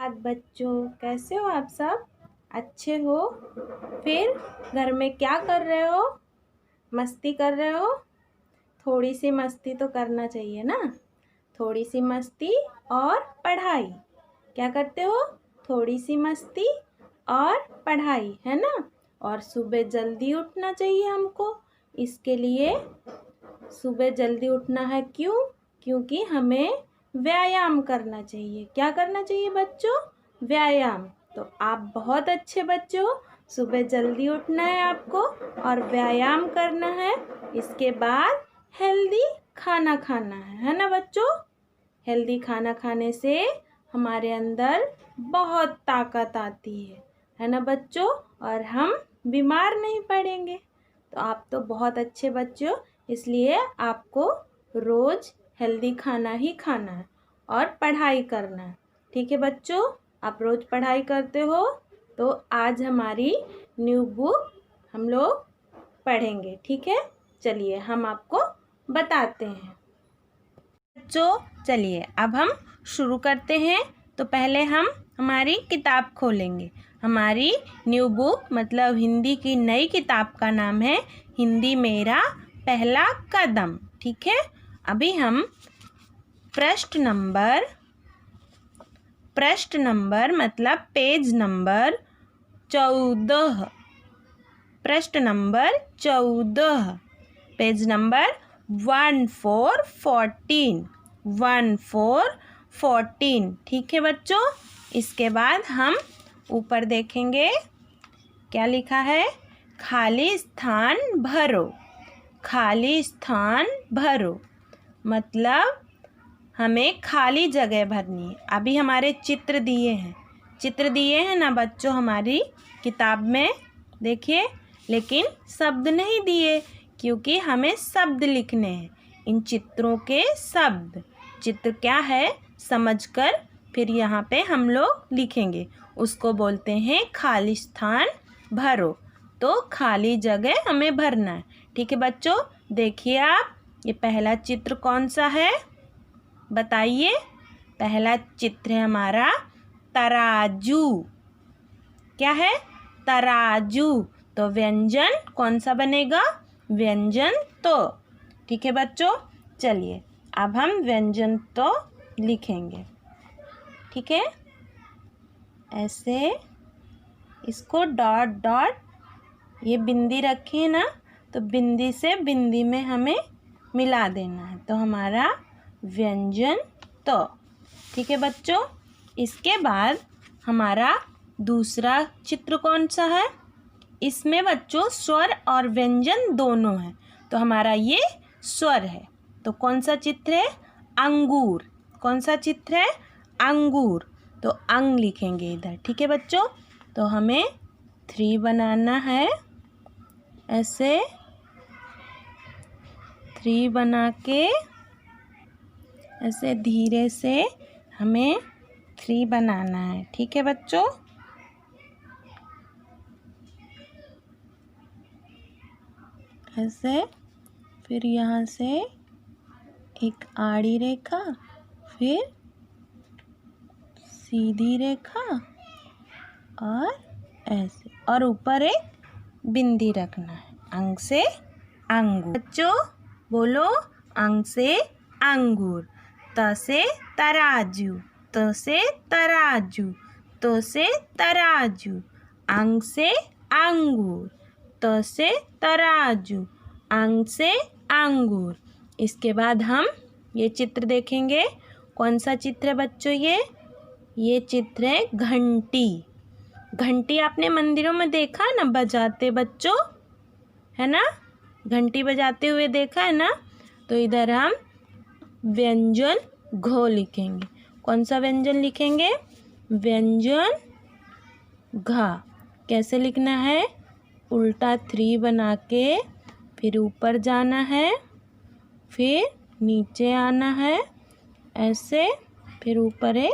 आज बच्चों, कैसे हो आप सब? अच्छे हो? फिर घर में क्या कर रहे हो? मस्ती कर रहे हो? थोड़ी सी मस्ती तो करना चाहिए ना। थोड़ी सी मस्ती और पढ़ाई। क्या करते हो? थोड़ी सी मस्ती और पढ़ाई, है ना। और सुबह जल्दी उठना चाहिए हमको। इसके लिए सुबह जल्दी उठना है। क्यों? क्योंकि हमें व्यायाम करना चाहिए। क्या करना चाहिए बच्चों? व्यायाम। तो आप बहुत अच्छे बच्चे हो। सुबह जल्दी उठना है आपको और व्यायाम करना है। इसके बाद हेल्दी खाना खाना है ना बच्चों। हेल्दी खाना खाने से हमारे अंदर बहुत ताकत आती है ना बच्चों। और हम बीमार नहीं पड़ेंगे। तो आप तो बहुत अच्छे बच्चे हो, इसलिए आपको रोज हेल्दी खाना ही खाना है और पढ़ाई करना है। ठीक है बच्चों, आप रोज पढ़ाई करते हो तो आज हमारी न्यू बुक हम लोग पढ़ेंगे। ठीक है, चलिए हम आपको बताते हैं। बच्चों चलिए अब हम शुरू करते हैं। तो पहले हम हमारी किताब खोलेंगे। हमारी न्यू बुक मतलब हिंदी की नई किताब का नाम है हिंदी मेरा पहला कदम। ठीक है, अभी हम पृष्ठ नंबर मतलब पेज नंबर 14, पृष्ठ नंबर 14, पेज नंबर 1414। ठीक है बच्चों, इसके बाद हम ऊपर देखेंगे क्या लिखा है। खाली स्थान भरो। खाली स्थान भरो मतलब हमें खाली जगह भरनी है। अभी हमारे चित्र दिए हैं ना बच्चों हमारी किताब में, देखिए। लेकिन शब्द नहीं दिए क्योंकि हमें शब्द लिखने हैं। इन चित्रों के शब्द, चित्र क्या है समझकर फिर यहाँ पे हम लोग लिखेंगे। उसको बोलते हैं खाली स्थान भरो। तो खाली जगह हमें भरना है। ठीक है बच्चों, देखिए आप, ये पहला चित्र कौन सा है बताइए। पहला चित्र है हमारा तराजू। क्या है? तराजू। तो व्यंजन कौन सा बनेगा? व्यंजन तो। ठीक है बच्चों, चलिए अब हम व्यंजन तो लिखेंगे। ठीक है, ऐसे इसको डॉट डॉट ये बिंदी रखी है ना, तो बिंदी से बिंदी में हमें मिला देना है। तो हमारा व्यंजन तो। ठीक है बच्चों, इसके बाद हमारा दूसरा चित्र कौन सा है? इसमें बच्चों स्वर और व्यंजन दोनों हैं। तो हमारा ये स्वर है। तो कौन सा चित्र है? अंगूर। कौन सा चित्र है? अंगूर। तो अंग लिखेंगे इधर। ठीक है बच्चों, तो हमें 3 बनाना है। ऐसे 3 बना के ऐसे धीरे से हमें 3 बनाना है। ठीक है बच्चों, ऐसे फिर यहाँ से एक आड़ी रेखा, फिर सीधी रेखा और ऐसे, और ऊपर एक बिंदी रखना है। अंग से अंगूर। बच्चों बोलो, अंग से अंगूर। त से तराजू। त से तराजू। तो से तराजू। अंग से अंगूर। त से तराजू। अंग से अंगूर। इसके बाद हम ये चित्र देखेंगे। कौन सा चित्र है बच्चों? ये चित्र है घंटी। घंटी आपने मंदिरों में देखा ना बजाते बच्चों, है ना। घंटी बजाते हुए देखा है ना। तो इधर हम व्यंजन घ लिखेंगे। कौन सा व्यंजन लिखेंगे? व्यंजन घ। कैसे लिखना है? उल्टा 3 बना के फिर ऊपर जाना है, फिर नीचे आना है ऐसे, फिर ऊपर एक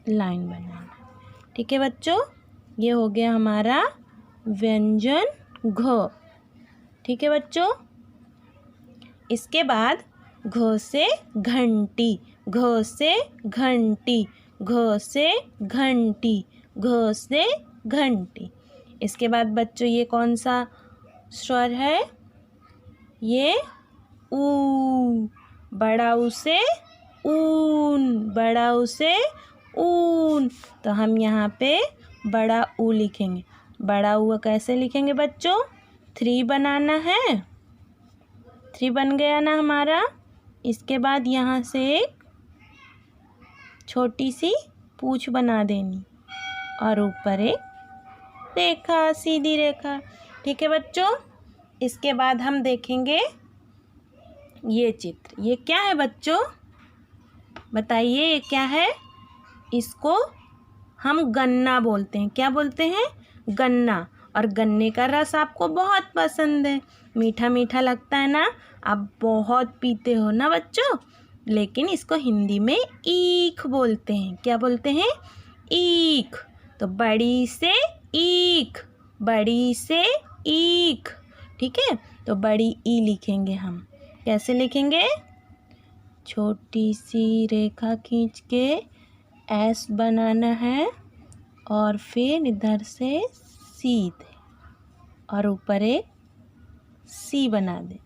लाइन बनाना। ठीक है बच्चों, ये हो गया हमारा व्यंजन घ। ठीक है बच्चों, इसके बाद घ से घंटी। घ से घंटी। घ से घंटी, घ से घंटी। इसके बाद बच्चों ये कौन सा स्वर है? ये ऊ, बड़ा ऊ से ऊन, बड़ा ऊ से ऊन। तो हम यहाँ पे बड़ा ऊ लिखेंगे। बड़ा ऊ कैसे लिखेंगे बच्चों? 3 बनाना है, 3 बन गया ना हमारा। इसके बाद यहाँ से एक छोटी सी पूँछ बना देनी और ऊपर एक रेखा, सीधी रेखा। ठीक है बच्चों। इसके बाद हम देखेंगे ये चित्र। ये क्या है बच्चों? बताइए ये क्या है? इसको हम गन्ना बोलते हैं। क्या बोलते हैं? गन्ना। और गन्ने का रस आपको बहुत पसंद है, मीठा मीठा लगता है ना, आप बहुत पीते हो ना बच्चों। लेकिन इसको हिंदी में ईख बोलते हैं। क्या बोलते हैं? ईख। तो बड़ी से ईख, बड़ी से ईख। ठीक है। तो बड़ी ई लिखेंगे हम। कैसे लिखेंगे? छोटी सी रेखा खींच के एस बनाना है और फिर इधर से सीधे और ऊपर एक सी बना दे।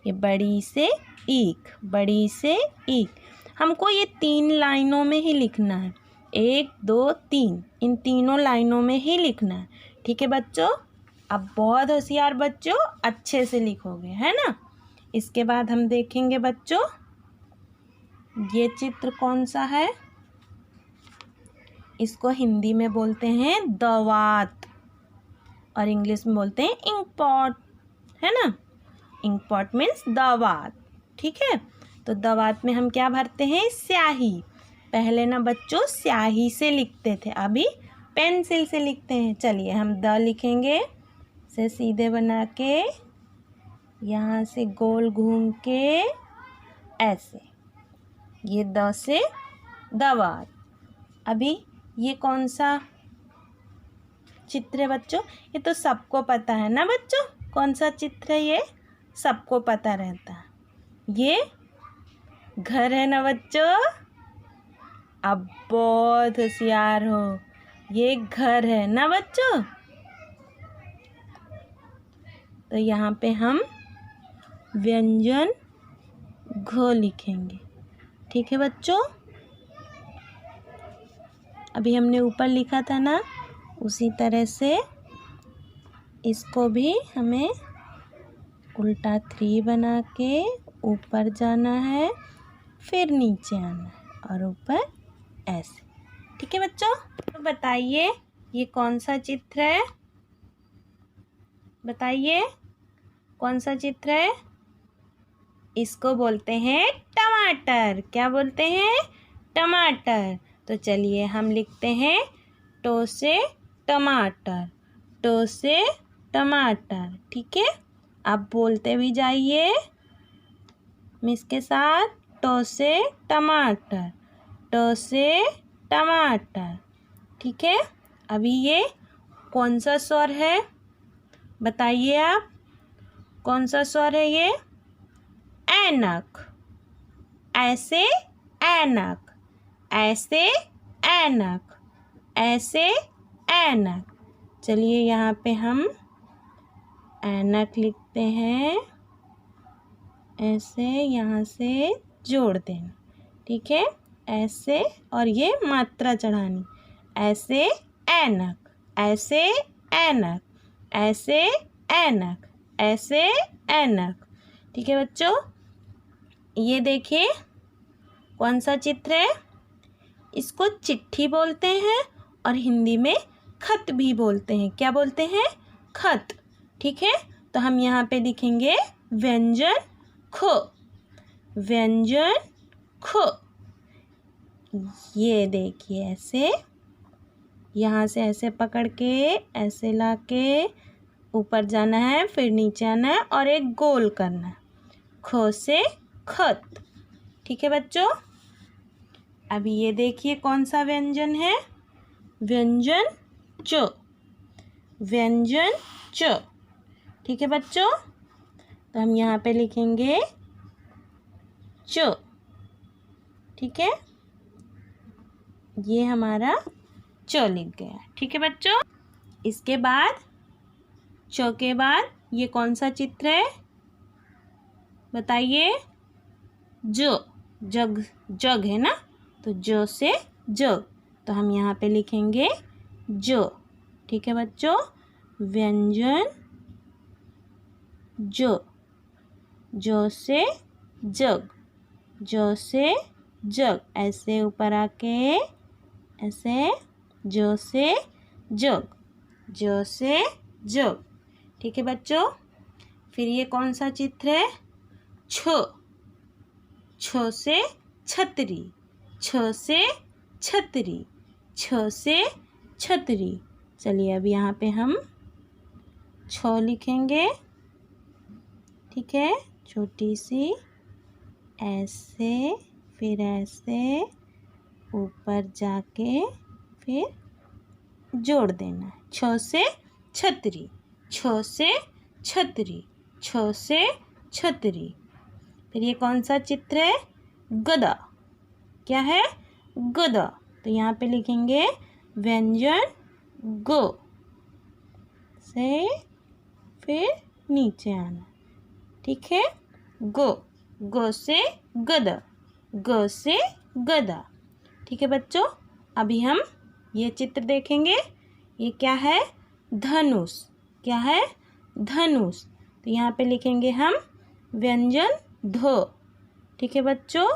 ये बड़ी से ईख, बड़ी से ईख। हमको ये 3 लाइनों में ही लिखना है। 1 2 3, इन तीनों लाइनों में ही लिखना है। ठीक है बच्चों। अब बहुत होशियार बच्चों, अच्छे से लिखोगे, है ना। इसके बाद हम देखेंगे बच्चों ये चित्र कौन सा है। इसको हिंदी में बोलते हैं दवात और इंग्लिश में बोलते हैं इंक पॉट, है ना। इंक पॉट मीन्स दवात। ठीक है। तो दवात में हम क्या भरते हैं? स्याही। पहले ना बच्चों स्याही से लिखते थे, अभी पेंसिल से लिखते हैं। चलिए हम द लिखेंगे, से सीधे बना के यहाँ से गोल घूम के ऐसे, ये द से दवात। अभी ये कौन सा चित्र है बच्चों? ये तो सबको पता है ना बच्चों, कौन सा चित्र है ये? सबको पता रहता है। ये घर है ना बच्चों। अब बहुत होशियार हो, ये घर है ना बच्चों। तो यहाँ पे हम व्यंजन घ लिखेंगे। ठीक है बच्चों। अभी हमने ऊपर लिखा था ना, उसी तरह से इसको भी हमें उल्टा 3 बना के ऊपर जाना है, फिर नीचे आना है और ऊपर ऐसे। ठीक है बच्चों। तो बताइए ये कौन सा चित्र है? बताइए कौन सा चित्र है? इसको बोलते हैं टमाटर। क्या बोलते हैं? टमाटर। तो चलिए हम लिखते हैं टो से टमाटर, टो से टमाटर। ठीक है। आप बोलते भी जाइए मिस के साथ, टो से टमाटर, टो से टमाटर। ठीक है। अभी ये कौन सा स्वर है? बताइए आप, कौन सा स्वर है ये? ऐनक। ऐसे ऐनक, ऐसे ऐनक, ऐसे ऐनक। चलिए यहाँ पे हम ऐनक लिखते हैं, ऐसे यहाँ से जोड़ देना। ठीक है। ऐसे, और ये मात्रा चढ़ानी, ऐसे ऐनक, ऐसे ऐनक, ऐसे ऐनक, ऐसे ऐनक। ठीक है बच्चों। ये देखिए कौन सा चित्र है? इसको चिट्ठी बोलते हैं और हिंदी में खत भी बोलते हैं। क्या बोलते हैं? खत। ठीक है। तो हम यहाँ पे लिखेंगे व्यंजन ख, व्यंजन ख। ये देखिए ऐसे, यहाँ से ऐसे पकड़ के ऐसे ला के ऊपर जाना है, फिर नीचे आना है और एक गोल करना है, ख से खत। ठीक है बच्चों। अभी ये देखिए कौन सा व्यंजन है? व्यंजन च, व्यंजन च। ठीक है बच्चों। तो हम यहाँ पे लिखेंगे च। ठीक है। ये हमारा च लिख गया। ठीक है बच्चों, इसके बाद च के बाद ये कौन सा चित्र है बताइए? जग, जग है ना, तो ज से जग, तो हम यहाँ पे लिखेंगे ज। ठीक है बच्चों, व्यंजन ज, ज से जग, ज से जग, ऐसे ऊपर आके ऐसे ज से जग, ज से जग। ठीक है बच्चों, फिर ये कौन सा चित्र है? छ, छ से छतरी, छ से छतरी, छ से छतरी। चलिए अब यहाँ पे हम छ लिखेंगे। ठीक है, छोटी सी ऐसे, फिर ऐसे ऊपर जाके फिर जोड़ देना है। छ से छतरी, छ से छतरी, छ से छतरी। फिर ये कौन सा चित्र है? गदा। क्या है? गदा। तो यहाँ पे लिखेंगे व्यंजन ग से फिर नीचे आना। ठीक है, ग, ग से गदा, ग से गदा। ठीक है बच्चों, अभी हम ये चित्र देखेंगे। ये क्या है? धनुष। क्या है? धनुष। तो यहाँ पे लिखेंगे हम व्यंजन ध। ठीक है बच्चों,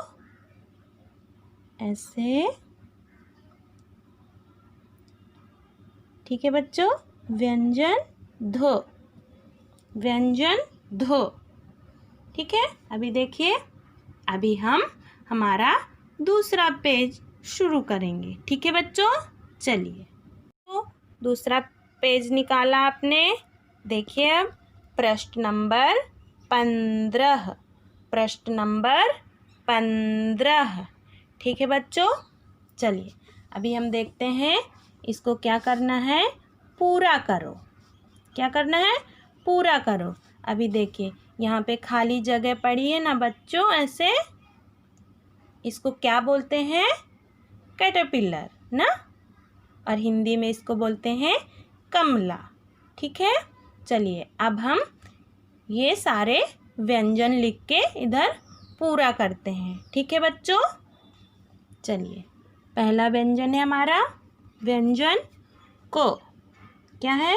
ऐसे। ठीक है बच्चों, व्यंजन ध, व्यंजन ध। ठीक है, अभी देखिए, अभी हम हमारा दूसरा पेज शुरू करेंगे। ठीक है बच्चों, चलिए। तो दूसरा पेज निकाला आपने। देखिए अब पृष्ठ नंबर 15, पृष्ठ नंबर 15। ठीक है बच्चों, चलिए अभी हम देखते हैं इसको क्या करना है। पूरा करो। क्या करना है? पूरा करो। अभी देखिए यहाँ पे खाली जगह पड़ी है ना बच्चों, ऐसे इसको क्या बोलते हैं? कैटरपिलर ना, और हिंदी में इसको बोलते हैं कमला। ठीक है, चलिए अब हम ये सारे व्यंजन लिख के इधर पूरा करते हैं। ठीक है बच्चों, चलिए पहला व्यंजन है हमारा व्यंजन को। क्या है?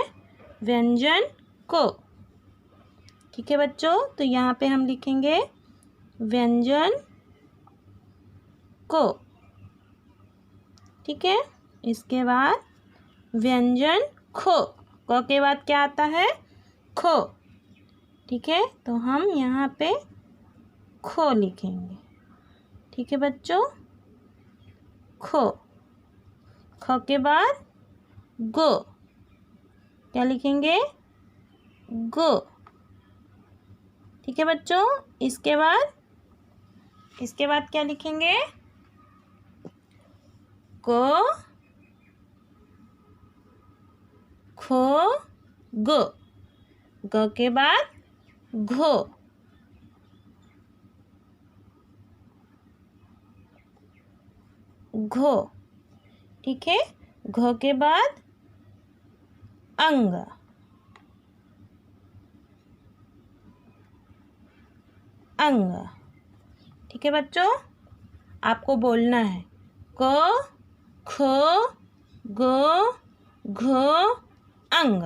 व्यंजन को। ठीक है बच्चों, तो यहाँ पे हम लिखेंगे व्यंजन को। ठीक है, इसके बाद व्यंजन खो। क के बाद क्या आता है? खो। ठीक है, तो हम यहाँ पे खो लिखेंगे। ठीक है बच्चों, खो। ख के बाद गो। क्या लिखेंगे? गो। ठीक है बच्चों, इसके बाद क्या लिखेंगे? को, खो, गो। ग के बाद घो। घो। ठीक है, घ के बाद अंग। अंग। ठीक है बच्चों, आपको बोलना है क, ख, ग, घ, अंग।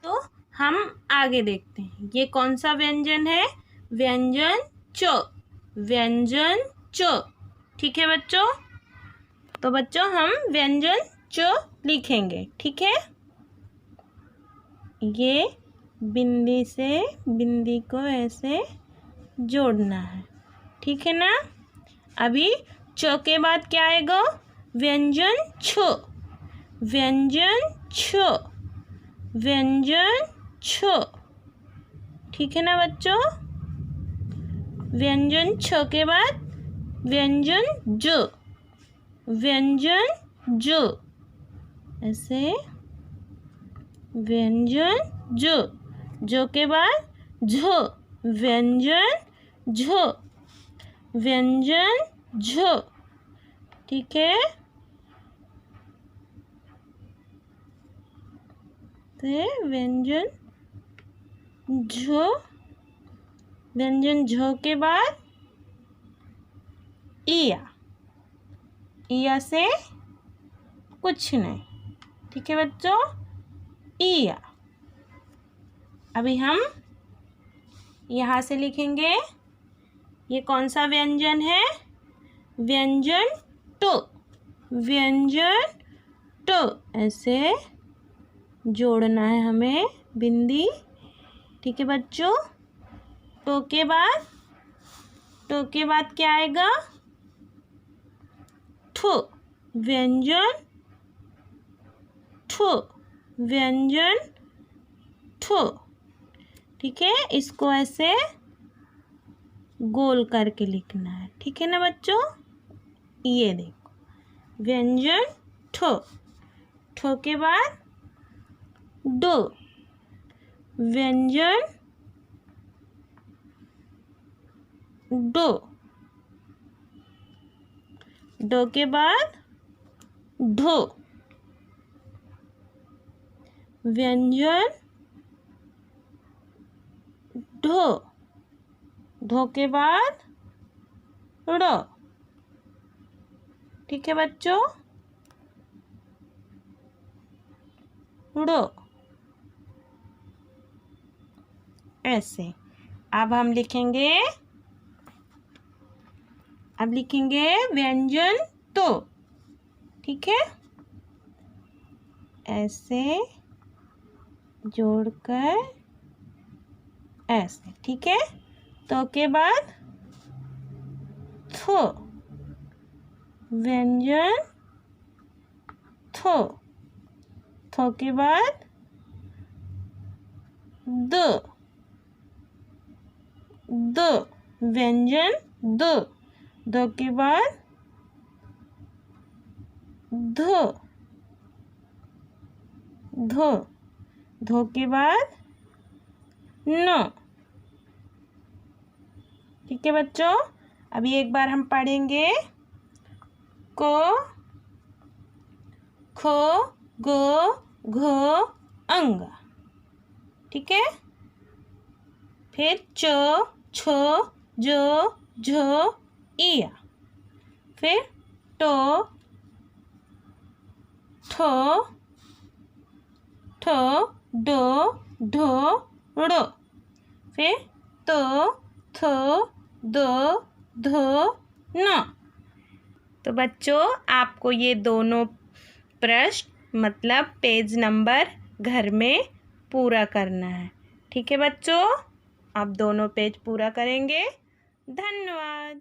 तो हम आगे देखते हैं, ये कौन सा व्यंजन है? व्यंजन च, व्यंजन च। ठीक है बच्चों, तो बच्चों हम व्यंजन च लिखेंगे। ठीक है, ये बिंदी से बिंदी को ऐसे जोड़ना है। ठीक है ना। अभी च के बाद क्या आएगा? व्यंजन छ, व्यंजन छ, व्यंजन छ। ठीक है ना बच्चों, व्यंजन छ के बाद व्यंजन ज, व्यंजन ज, ऐसे व्यंजन ज। ज के बाद झ, व्यंजन झ, व्यंजन झ। ठीक है, से व्यंजन झो, व्यंजन झो के बाद इया, इया से कुछ नहीं। ठीक है बच्चों, इया। अभी हम यहाँ से लिखेंगे, ये कौन सा व्यंजन है? व्यंजन टो, व्यंजन टो। ऐसे जोड़ना है हमें बिंदी। ठीक है बच्चों, टो के बाद, टो के बाद क्या आएगा? ठो, व्यंजन ठो, व्यंजन ठो। ठीक है, इसको ऐसे गोल करके लिखना है। ठीक है ना बच्चों, ये देखो व्यंजन ठो, ठो के बाद डो, व्यंजन डो, डो के बाद ढो, व्यंजन ढो, ढो के बाद ड़। ठीक है बच्चों, ड़। ऐसे अब हम लिखेंगे, अब लिखेंगे व्यंजन तो। ठीक है, ऐसे जोड़कर ऐसे। ठीक है, तो के बाद थो, व्यंजन थो, थो के बाद द, द, व्यंजन द, द के बाद धो, धो, धो के बाद न। ठीक है बच्चों, अभी एक बार हम पढ़ेंगे। को, खो, गो, घो, अंगा। ठीक है, फिर चो, छो, जो, झो, इया। फिर टो, ठो, ठो, डो, ढो, ड़ो। फिर तो, थो, दो, धो, न। तो बच्चों, आपको ये दोनों प्रश्न मतलब पेज नंबर घर में पूरा करना है। ठीक है बच्चों, आप दोनों पेज पूरा करेंगे। धन्यवाद।